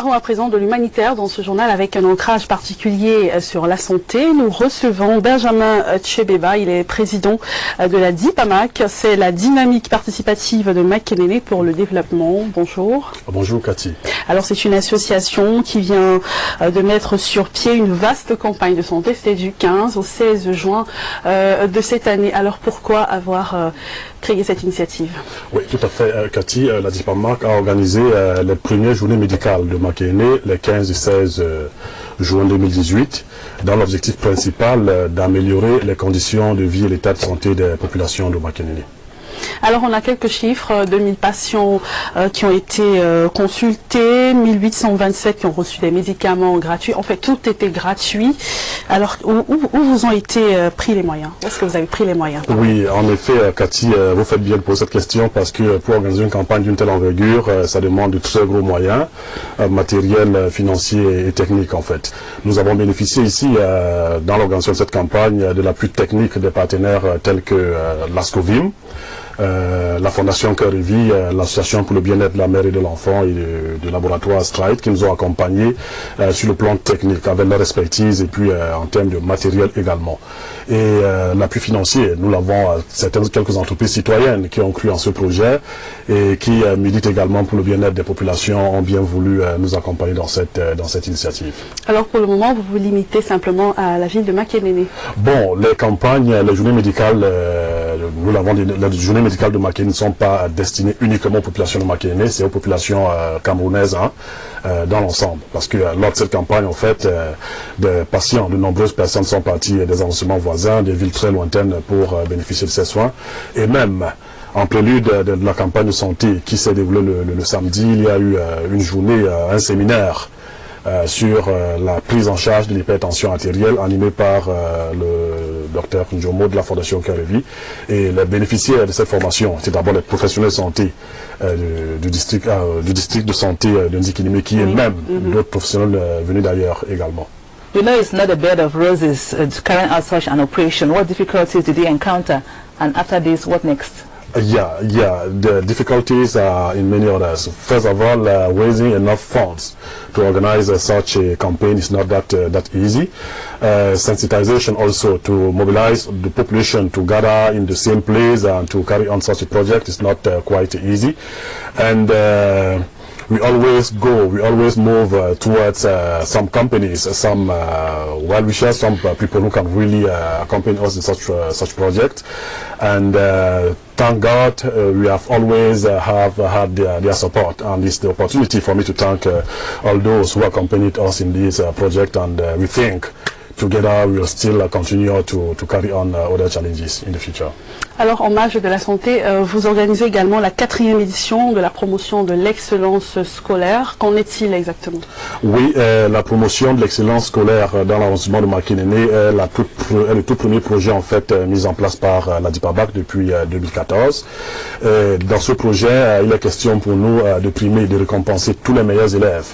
Parlons à présent de l'humanitaire dans ce journal avec un ancrage particulier sur la santé. Nous recevons Benjamin Tchebeba, il est président de la DIPAMAC, c'est la dynamique participative de Makenene pour le développement. Bonjour. Bonjour Cathy. Alors c'est une association qui vient de mettre sur pied une vaste campagne de santé, c'était du 15 au 16 juin de cette année. Alors pourquoi avoir créé cette initiative? Oui, tout à fait Cathy, la DIPAMAC a organisé les premières journées médicales de Makenene, les 15 et 16 juin 2018, dans l'objectif principal d'améliorer les conditions de vie et l'état de santé des populations de Makenene. Alors on a quelques chiffres, 2000 patients qui ont été consultés, 1827 qui ont reçu des médicaments gratuits, en fait tout était gratuit. Alors où vous ont été pris les moyens? Est-ce que vous avez pris les moyens? Oui, en effet Cathy, vous faites bien de poser cette question parce que pour organiser une campagne d'une telle envergure, ça demande de très gros moyens, matériels, financiers et techniques en fait. Nous avons bénéficié ici dans l'organisation de cette campagne de l'appui technique des partenaires tels que l'ASCOVIM, la Fondation Cœur et Vie, l'Association pour le bien-être de la mère et de l'enfant et de laboratoire Stride qui nous ont accompagnés sur le plan technique avec leur expertise et puis en termes de matériel également. Et l'appui financier, nous l'avons quelques entreprises citoyennes qui ont cru en ce projet et qui militent également pour le bien-être des populations ont bien voulu nous accompagner dans cette initiative. Alors pour le moment, vous vous limitez simplement à la ville de Makenene? Bon, les campagnes, les journées médicales, nous l'avons dit, les journées médicales de Makenene ne sont pas destinées uniquement aux populations de Makenene, c'est aux populations camerounaises dans l'ensemble. Parce que lors de cette campagne, en fait, des patients, de nombreuses personnes sont parties des arrondissements voisins, des villes très lointaines pour bénéficier de ces soins. Et même en prélude de la campagne de santé qui s'est déroulée le samedi, il y a eu une journée, un séminaire sur la prise en charge de l'hypertension artérielle animé par le docteur Njomo de la Fondation Cœur et Vie. Et les bénéficiaires de cette formation, c'est d'abord les professionnels de santé du district de santé de Nzikinime qui est même d'autres professionnels venus d'ailleurs également. You know, it's not a bed of roses carrying out such an operation. What difficulties did you encounter? And after this, what next? Yeah, the difficulties are in many others. First of all, raising enough funds to organize such a campaign is not that easy. Sensitization also to mobilize the population to gather in the same place and to carry on such a project is not quite easy. And we always move towards some companies, some well-wishers, some people who can really accompany us in such project. And thank God we have always have had their support, and it's the opportunity for me to thank all those who accompanied us in this project, and we think together we will still continue to carry on other challenges in the future. Alors, en marge de la santé, vous organisez également la 4e édition de la promotion de l'excellence scolaire. Qu'en est-il exactement? Oui, la promotion de l'excellence scolaire dans l'arrondissement de Makenene est le tout premier projet en fait mis en place par la DIPAMAC depuis 2014. Dans ce projet, il est question pour nous de primer et de récompenser tous les meilleurs élèves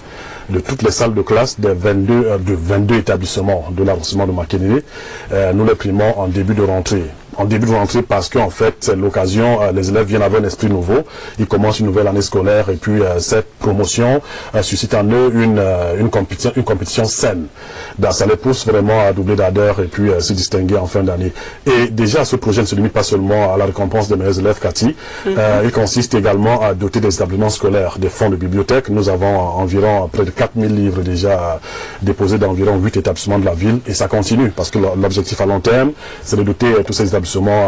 de toutes les salles de classe des 22 établissements de l'arrondissement de Makenene. Nous les primons en début de rentrée. Parce qu'en fait, c'est l'occasion, les élèves viennent avoir un esprit nouveau, ils commencent une nouvelle année scolaire et puis cette promotion suscite en eux une compétition saine. Ça les pousse vraiment à doubler d'ardeur et puis se distinguer en fin d'année. Et déjà, ce projet ne se limite pas seulement à la récompense des meilleurs élèves, Cathy. Il consiste également à doter des établissements scolaires des fonds de bibliothèque. Nous avons environ près de 4000 livres déjà déposés dans environ 8 établissements de la ville et ça continue parce que l'objectif à long terme, c'est de doter tous ces établissements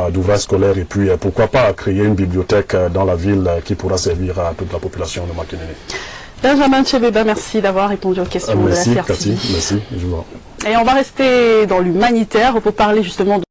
d'ouvrages scolaires et puis pourquoi pas créer une bibliothèque dans la ville qui pourra servir à toute la population de Makenene. Benjamin Tchebeba, merci d'avoir répondu aux questions de la CRTV. Merci Cathy, merci. Et on va rester dans l'humanitaire pour parler justement de